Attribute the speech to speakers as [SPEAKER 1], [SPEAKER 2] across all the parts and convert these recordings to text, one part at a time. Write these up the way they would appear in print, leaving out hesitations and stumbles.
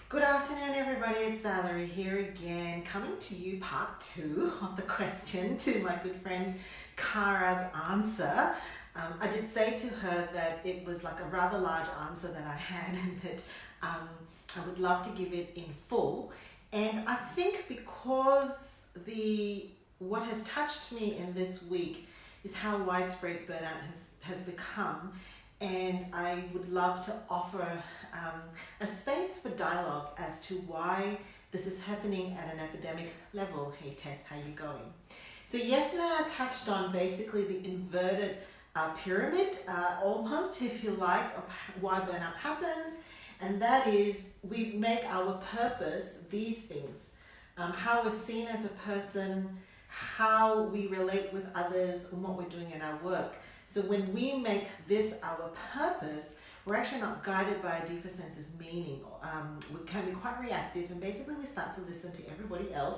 [SPEAKER 1] Good afternoon, everybody. It's Valerie here again, coming to you part 2 of the question to my good friend Kara's answer. I did say to her that it was like a rather large answer that I had and that I would love to give it in full. And I think because what has touched me in this week is how widespread burnout has become, and I would love to offer a space for dialogue as to why this is happening at an epidemic level. Hey Tess, how you going? So yesterday I touched on basically the inverted pyramid, almost, if you like, of why burnout happens, and that is we make our purpose these things, how we're seen as a person, how we relate with others, and what we're doing in our work. So when we make this our purpose, we're actually not guided by a deeper sense of meaning. We can be quite reactive, and basically we start to listen to everybody else.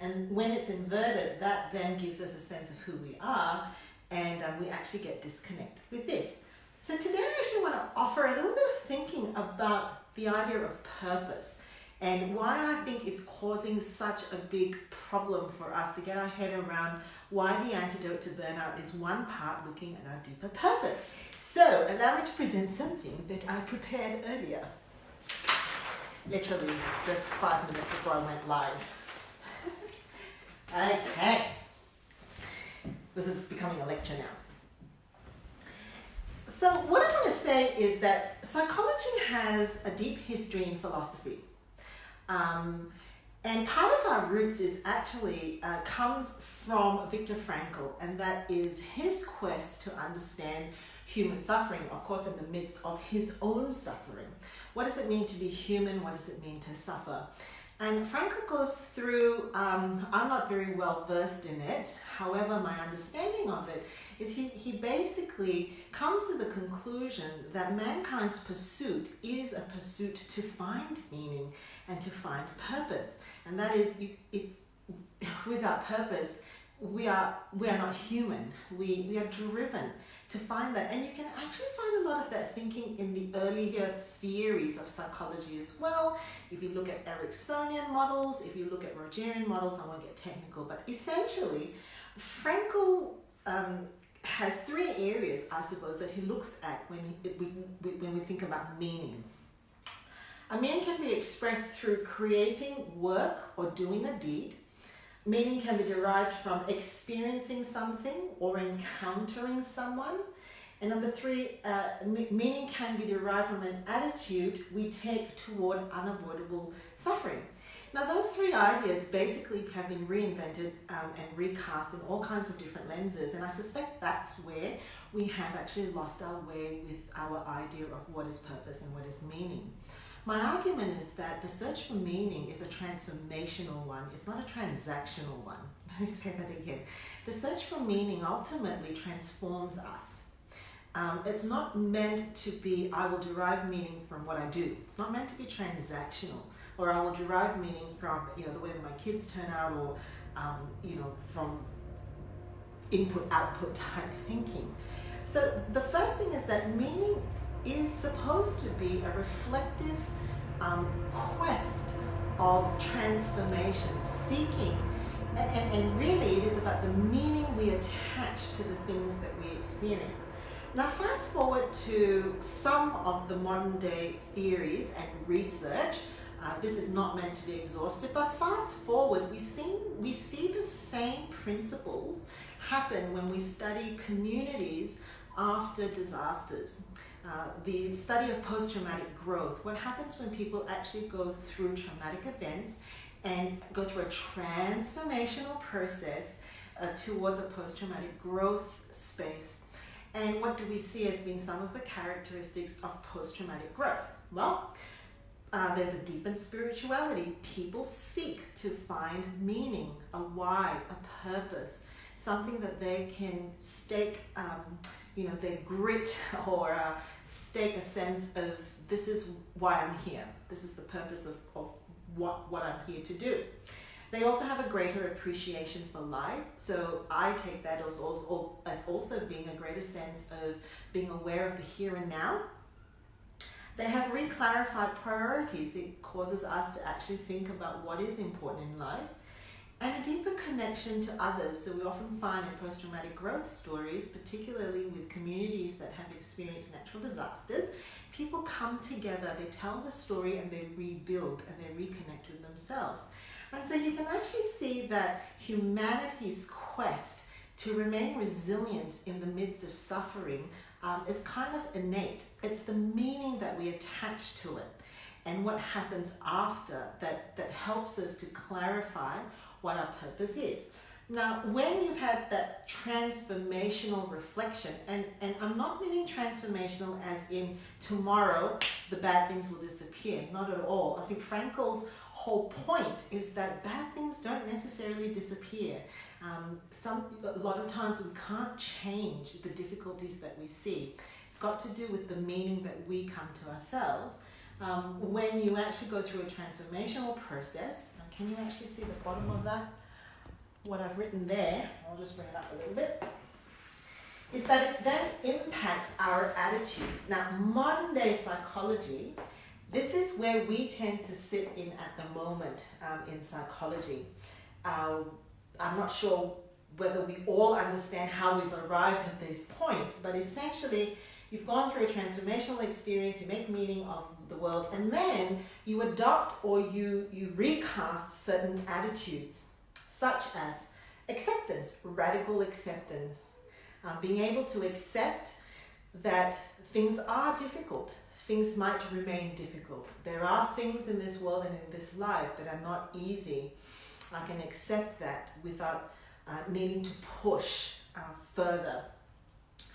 [SPEAKER 1] And when it's inverted, that then gives us a sense of who we are, and we actually get disconnected with this. So today I actually want to offer a little bit of thinking about the idea of purpose and why I think it's causing such a big problem for us to get our head around why the antidote to burnout is one part looking at our deeper purpose. So allow me to present something that I prepared earlier, literally just 5 minutes before I went live. Okay, this is becoming a lecture now. So what I want to say is that psychology has a deep history in philosophy. And part of our roots is actually comes from Viktor Frankl, and that is his quest to understand human suffering, of course, in the midst of his own suffering. What does it mean to be human? What does it mean to suffer? And Frankl goes through, I'm not very well versed in it, however, my understanding of it is he basically comes to the conclusion that mankind's pursuit is a pursuit to find meaning and to find purpose. And that is, without purpose, we are not human. We are driven to find that. And you can actually find a lot of that thinking in the earlier theories of psychology as well. If you look at Ericksonian models, if you look at Rogerian models, I won't get technical, but essentially, Frankl has 3 areas, I suppose, that he looks at when we think about meaning. A meaning can be expressed through creating work or doing a deed. Meaning can be derived from experiencing something or encountering someone. And number 3, meaning can be derived from an attitude we take toward unavoidable suffering. Now those 3 ideas basically have been reinvented and recast in all kinds of different lenses, and I suspect that's where we have actually lost our way with our idea of what is purpose and what is meaning. My argument is that the search for meaning is a transformational one. It's not a transactional one. Let me say that again. The search for meaning ultimately transforms us. It's not meant to be, I will derive meaning from what I do. It's not meant to be transactional, or I will derive meaning from, the way that my kids turn out, or, from input-output type thinking. So the first thing is that meaning is supposed to be a reflective quest of transformation, seeking, and really it is about the meaning we attach to the things that we experience. Now fast forward to some of the modern day theories and research. This is not meant to be exhaustive, but fast forward, we see the same principles happen when we study communities after disasters. The study of post-traumatic growth, what happens when people actually go through traumatic events and go through a transformational process towards a post-traumatic growth space. And what do we see as being some of the characteristics of post-traumatic growth? Well, there's a deepened spirituality. People seek to find meaning, a why, a purpose, something that they can stake their grit, or stake a sense of, this is why I'm here. This is the purpose of what I'm here to do. They also have a greater appreciation for life. So I take that as also being a greater sense of being aware of the here and now. They have reclarified priorities. It causes us to actually think about what is important in life, and a deeper connection to others. So we often find in post-traumatic growth stories, particularly with communities that have experienced natural disasters, people come together, they tell the story, and they rebuild and they reconnect with themselves. And so you can actually see that humanity's quest to remain resilient in the midst of suffering is kind of innate. It's the meaning that we attach to it and what happens after that helps us to clarify what our purpose is. Now, when you've had that transformational reflection, and I'm not meaning transformational as in tomorrow the bad things will disappear, not at all. I think Frankl's whole point is that bad things don't necessarily disappear. A lot of times we can't change the difficulties that we see. It's got to do with the meaning that we come to ourselves. When you actually go through a transformational process, can you actually see the bottom of that? What I've written there, I'll just bring it up a little bit, is that it then impacts our attitudes. Now, modern day psychology, this is where we tend to sit in at the moment in psychology. I'm not sure whether we all understand how we've arrived at these points, but essentially, you've gone through a transformational experience, you make meaning of the world, and then you adopt or you recast certain attitudes, such as acceptance, radical acceptance, being able to accept that things are difficult, things might remain difficult. There are things in this world and in this life that are not easy. I can accept that without needing to push further.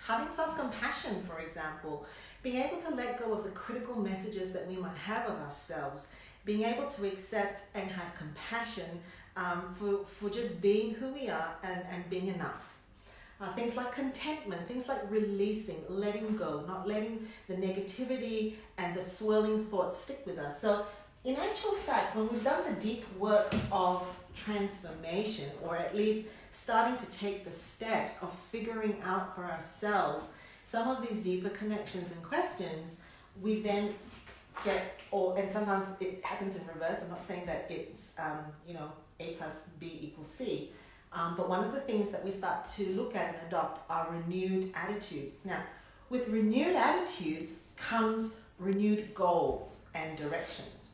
[SPEAKER 1] Having self-compassion, for example, being able to let go of the critical messages that we might have of ourselves, being able to accept and have compassion for just being who we are and being enough. Things like contentment, things like releasing, letting go, not letting the negativity and the swirling thoughts stick with us. So in actual fact, when we've done the deep work of transformation, or at least starting to take the steps of figuring out for ourselves some of these deeper connections and questions, we then get, and sometimes it happens in reverse. I'm not saying that it's, A plus B equals C. But one of the things that we start to look at and adopt are renewed attitudes. Now, with renewed attitudes comes renewed goals and directions.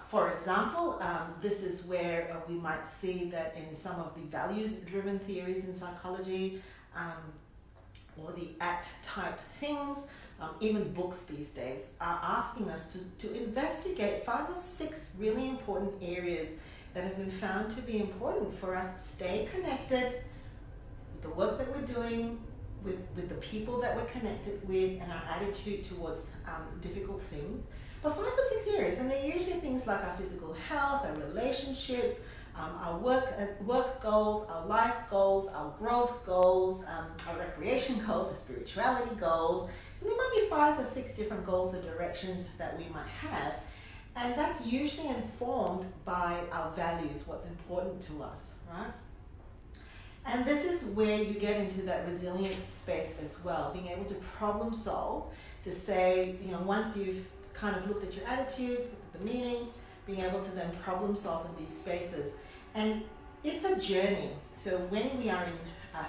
[SPEAKER 1] For example, this is where we might see that in some of the values-driven theories in psychology, or the ACT type things, even books these days are asking us to investigate 5 or 6 really important areas that have been found to be important for us to stay connected with the work that we're doing, with the people that we're connected with, and our attitude towards difficult things. But 5 or 6 areas, and they're usually things like our physical health, our relationships, our work goals, our life goals, our growth goals, our recreation goals, our spirituality goals. So there might be 5 or 6 different goals or directions that we might have. And that's usually informed by our values, what's important to us, right? And this is where you get into that resilience space as well, being able to problem solve, to say, once you've kind of looked at your attitudes, looked at the meaning, being able to then problem solve in these spaces. And it's a journey. So when we are in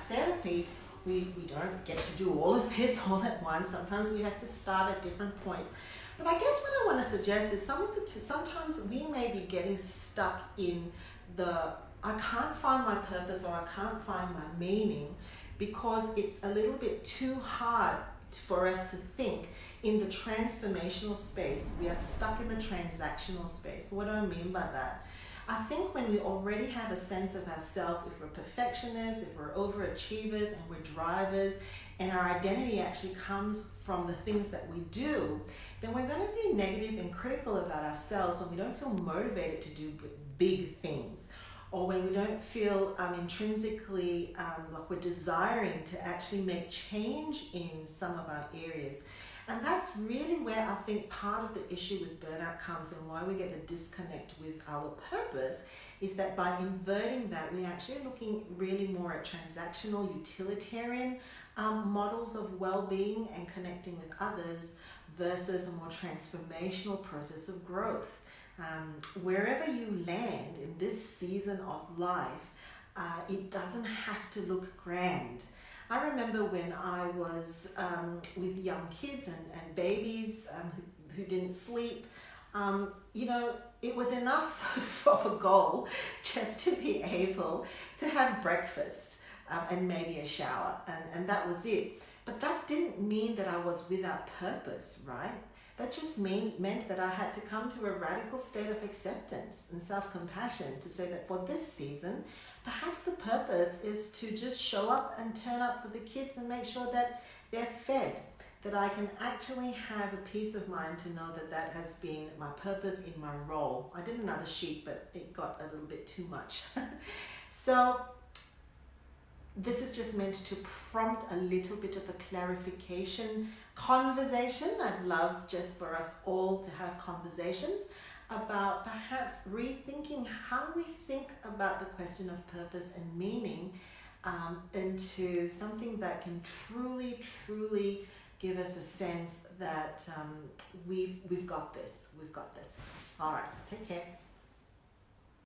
[SPEAKER 1] therapy, we don't get to do all of this all at once. Sometimes we have to start at different points. But I guess what I want to suggest is sometimes we may be getting stuck in I can't find my purpose, or I can't find my meaning, because it's a little bit too hard for us to think in the transformational space. We are stuck in the transactional space. What do I mean by that? I think when we already have a sense of ourselves, if we're perfectionists, if we're overachievers and we're drivers, and our identity actually comes from the things that we do, then we're going to be negative and critical about ourselves when we don't feel motivated to do big things, or when we don't feel intrinsically like we're desiring to actually make change in some of our areas. And that's really where I think part of the issue with burnout comes, and why we get the disconnect with our purpose, is that by inverting that, we're actually looking really more at transactional, utilitarian models of well-being and connecting with others, versus a more transformational process of growth. Wherever you land in this season of life, it doesn't have to look grand. I remember when I was with young kids and babies who didn't sleep, it was enough of a goal just to be able to have breakfast and maybe a shower, and that was it. But that didn't mean that I was without purpose, right? That just meant that I had to come to a radical state of acceptance and self-compassion to say that for this season, perhaps the purpose is to just show up and turn up for the kids and make sure that they're fed, that I can actually have a peace of mind to know that that has been my purpose in my role. I did another sheet, but it got a little bit too much. So this is just meant to prompt a little bit of a clarification conversation. I'd love just for us all to have conversations about perhaps rethinking how we think about the question of purpose and meaning into something that can truly, truly give us a sense that we've got this. We've got this. All right, take care.